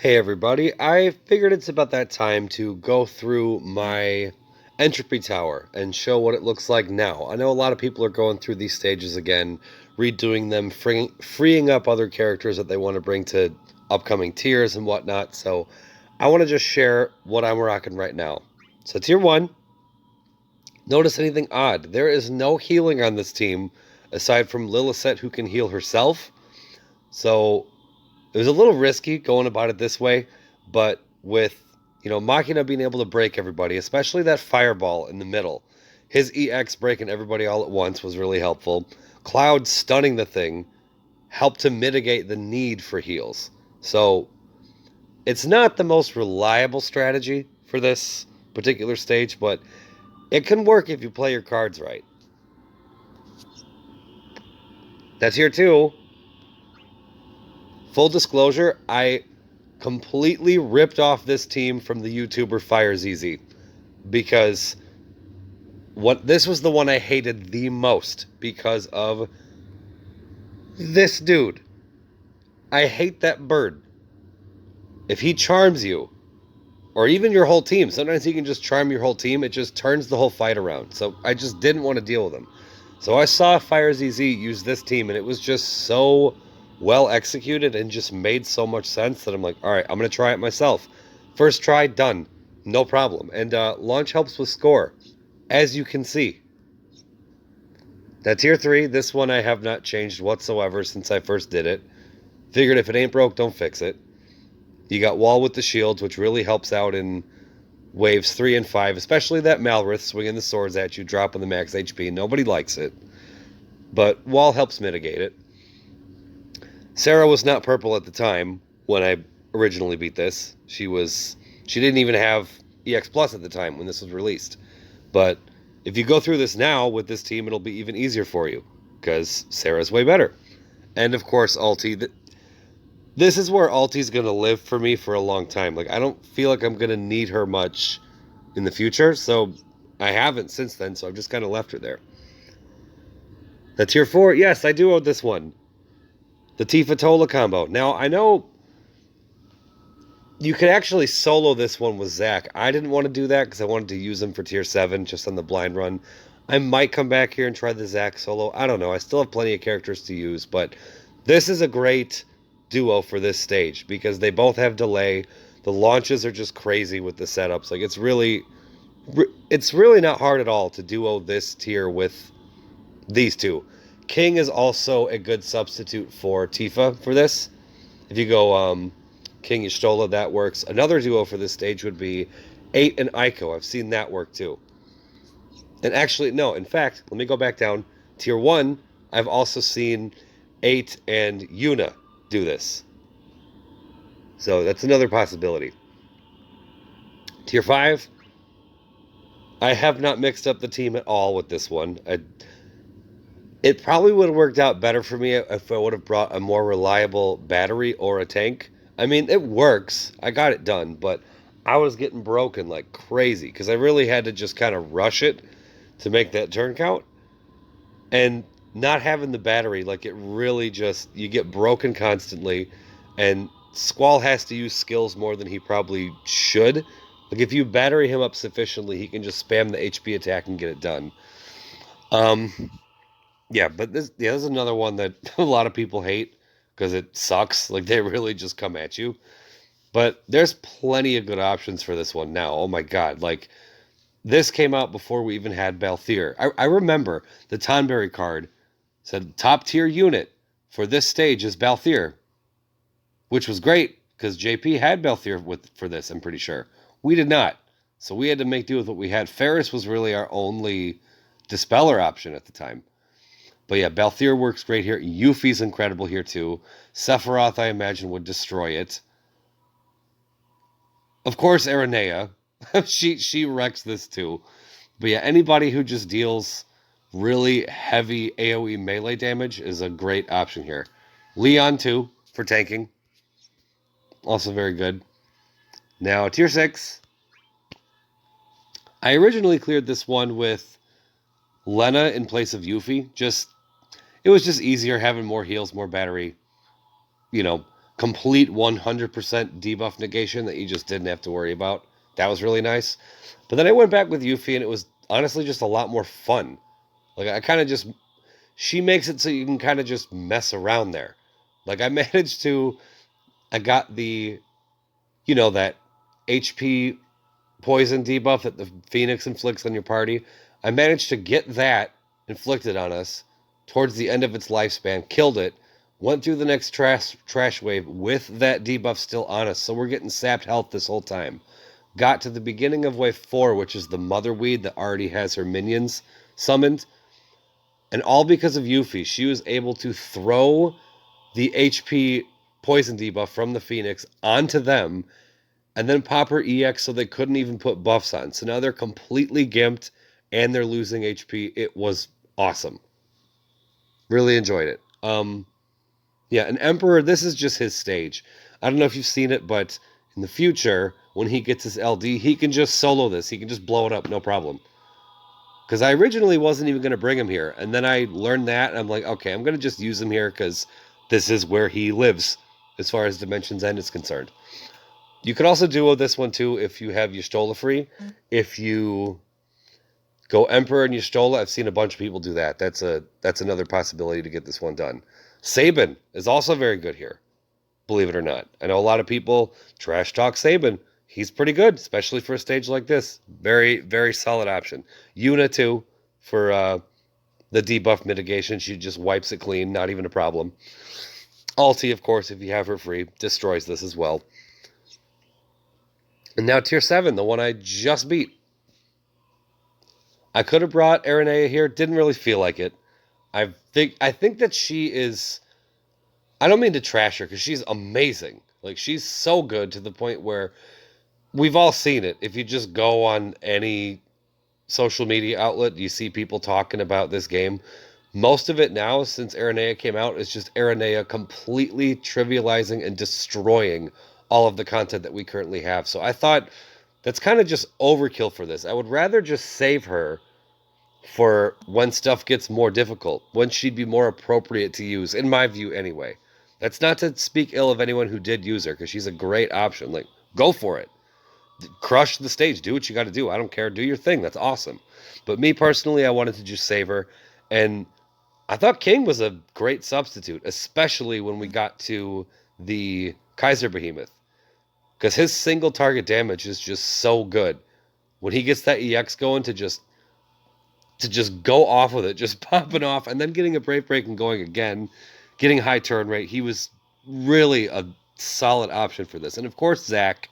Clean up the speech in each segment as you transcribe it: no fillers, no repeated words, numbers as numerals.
Hey everybody, I figured it's about that time to go through my Entropy Tower and show what it looks like now. I know a lot of people are going through these stages again, redoing them, freeing up other characters that they want to bring to upcoming tiers and whatnot, so I want to just share what I'm rocking right now. So tier 1, notice anything odd. There is no healing on this team, aside from Lilith who can heal herself, so it was a little risky going about it this way, but with Machina being able to break everybody, especially that fireball in the middle, his EX breaking everybody all at once was really helpful. Cloud stunning the thing helped to mitigate the need for heals. So it's not the most reliable strategy for this particular stage, but it can work if you play your cards right. That's here too. Full disclosure, I completely ripped off this team from the YouTuber FireZZ because this was the one I hated the most because of this dude. I hate that bird. If he charms you, or even your whole team, sometimes he can just charm your whole team. It just turns the whole fight around. So I just didn't want to deal with him. So I saw FireZZ use this team, and it was just so well executed and just made so much sense that I'm like, all right, I'm going to try it myself. First try, done. No problem. And launch helps with score, as you can see. Now, tier 3, this one I have not changed whatsoever since I first did it. Figured if it ain't broke, don't fix it. You got wall with the shields, which really helps out in waves 3 and 5, especially that Malrith swinging the swords at you, dropping the max HP. Nobody likes it, but wall helps mitigate it. Sarah was not purple at the time when I originally beat this. She didn't even have EX Plus at the time when this was released. But if you go through this now with this team, it'll be even easier for you because Sarah's way better. And of course, ulti. This is where ulti's going to live for me for a long time. Like, I don't feel like I'm going to need her much in the future, so I haven't since then, so I've just kind of left her there. The tier 4, yes, I do owe this one. The Tifa Tola combo. Now, I know you could actually solo this one with Zac. I didn't want to do that because I wanted to use him for tier 7 just on the blind run. I might come back here and try the Zac solo. I don't know. I still have plenty of characters to use, but this is a great duo for this stage because they both have delay. The launches are just crazy with the setups. Like, it's really not hard at all to duo this tier with these two. King is also a good substitute for Tifa for this. If you go King Y'shtola, that works. Another duo for this stage would be 8 and Aiko. I've seen that work too. And actually, no, in fact, let me go back down. Tier 1, I've also seen 8 and Yuna do this. So that's another possibility. Tier 5, I have not mixed up the team at all with this one. It probably would have worked out better for me if I would have brought a more reliable battery or a tank. I mean, it works. I got it done, but I was getting broken like crazy because I really had to just kind of rush it to make that turn count. And not having the battery, like, it really just, you get broken constantly, and Squall has to use skills more than he probably should. Like, if you battery him up sufficiently, he can just spam the HP attack and get it done. Yeah, but this is another one that a lot of people hate because it sucks. Like, they really just come at you. But there's plenty of good options for this one now. Oh my god, like, this came out before we even had Balthier. I remember the Tonberry card said top tier unit for this stage is Balthier, which was great because JP had Balthier for this, I'm pretty sure. We did not. So we had to make do with what we had. Ferris was really our only dispeller option at the time. But yeah, Balthier works great here. Yuffie's incredible here too. Sephiroth, I imagine, would destroy it. Of course, Aranea. she wrecks this too. But yeah, anybody who just deals really heavy AoE melee damage is a great option here. Leon too, for tanking. Also very good. Now, tier 6. I originally cleared this one with Lena in place of Yuffie. It was just easier having more heals, more battery. complete 100% debuff negation that you just didn't have to worry about. That was really nice. But then I went back with Yuffie, and it was honestly just a lot more fun. Like, I kind of just... She makes it so you can kind of just mess around there. Like, I managed to... I got the... You know, that HP poison debuff that the Phoenix inflicts on your party. I managed to get that inflicted on us towards the end of its lifespan, killed it, went through the next trash wave with that debuff still on us, so we're getting sapped health this whole time. Got to the beginning of wave 4, which is the Mother Weed that already has her minions summoned, and all because of Yuffie, she was able to throw the HP poison debuff from the Phoenix onto them, and then pop her EX so they couldn't even put buffs on. So now they're completely gimped, and they're losing HP. It was awesome. Really enjoyed it. Yeah, and Emperor, this is just his stage. I don't know if you've seen it, but in the future, when he gets his LD, he can just solo this. He can just blow it up, no problem. Because I originally wasn't even going to bring him here. And then I learned that, and I'm like, okay, I'm going to just use him here because this is where he lives as far as Dimensions End is concerned. You could also duo this one, too, if you have Y'shtola free. If you go Emperor and Y'shtola, I've seen a bunch of people do that. That's another possibility to get this one done. Sabin is also very good here, believe it or not. I know a lot of people trash talk Sabin. He's pretty good, especially for a stage like this. Very, very solid option. Yuna, too, for the debuff mitigation. She just wipes it clean, not even a problem. Alti, of course, if you have her free, destroys this as well. And now Tier 7, the one I just beat. I could have brought Aranea here. Didn't really feel like it. I think that she is... I don't mean to trash her, because she's amazing. Like, she's so good to the point where we've all seen it. If you just go on any social media outlet, you see people talking about this game. Most of it now, since Aranea came out, is just Aranea completely trivializing and destroying all of the content that we currently have. So I thought that's kind of just overkill for this. I would rather just save her for when stuff gets more difficult, when she'd be more appropriate to use, in my view anyway. That's not to speak ill of anyone who did use her, because she's a great option. Like, go for it. Crush the stage. Do what you got to do. I don't care. Do your thing. That's awesome. But me personally, I wanted to just save her. And I thought King was a great substitute, especially when we got to the Kaiser Behemoth. Because his single target damage is just so good. When he gets that EX going to just go off with it, just popping off, and then getting a Brave Break and going again, getting high turn rate, he was really a solid option for this. And of course, Zach,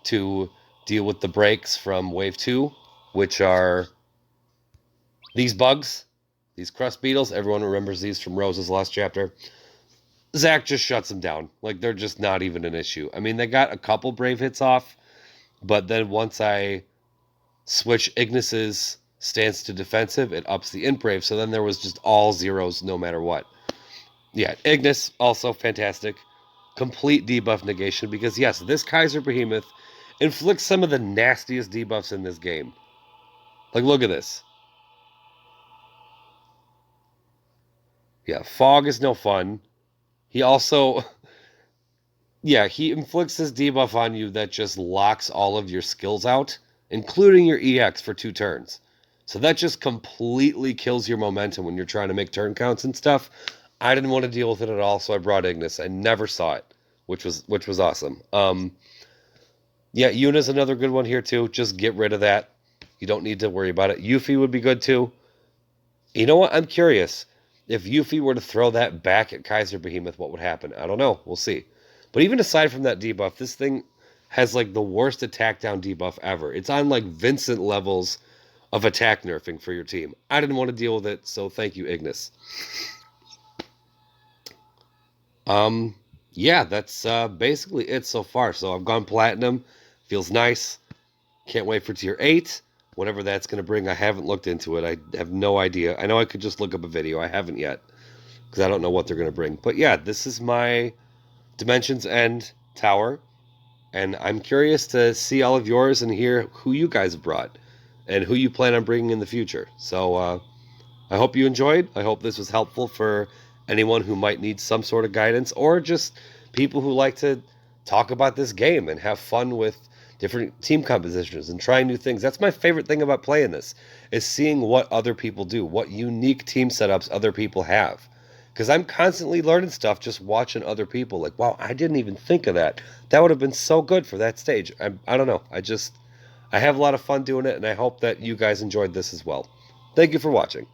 to deal with the breaks from Wave 2, which are these bugs, these crust beetles. Everyone remembers these from Rose's last chapter. Zach just shuts them down. Like, they're just not even an issue. I mean, they got a couple Brave hits off, but then once I switch Ignis's stance to defensive, it ups the int Brave, so then there was just all zeros no matter what. Yeah, Ignis, also fantastic. Complete debuff negation, because yes, this Kaiser Behemoth inflicts some of the nastiest debuffs in this game. Like, look at this. Yeah, Fog is no fun. He also... Yeah, he inflicts this debuff on you that just locks all of your skills out, including your EX for 2 turns. So that just completely kills your momentum when you're trying to make turn counts and stuff. I didn't want to deal with it at all, so I brought Ignis. I never saw it, which was awesome. Yeah, Yuna's another good one here too. Just get rid of that. You don't need to worry about it. Yuffie would be good too. You know what? I'm curious. If Yuffie were to throw that back at Kaiser Behemoth, what would happen? I don't know. We'll see. But even aside from that debuff, this thing has like the worst attack down debuff ever. It's on like Vincent levels of attack nerfing for your team. I didn't want to deal with it, so thank you, Ignis. Yeah, that's basically it so far. So I've gone platinum. Feels nice. Can't wait for tier 8. Whatever that's going to bring, I haven't looked into it. I have no idea. I know I could just look up a video. I haven't yet, because I don't know what they're going to bring. But yeah, this is my Dimensions End tower, and I'm curious to see all of yours and hear who you guys have brought and who you plan on bringing in the future. So I hope you enjoyed. I hope this was helpful for anyone who might need some sort of guidance, or just people who like to talk about this game and have fun with different team compositions and trying new things. That's my favorite thing about playing this, is seeing what other people do, what unique team setups other people have. Because I'm constantly learning stuff just watching other people. Like, wow, I didn't even think of that. That would have been so good for that stage. I don't know. I have a lot of fun doing it, and I hope that you guys enjoyed this as well. Thank you for watching.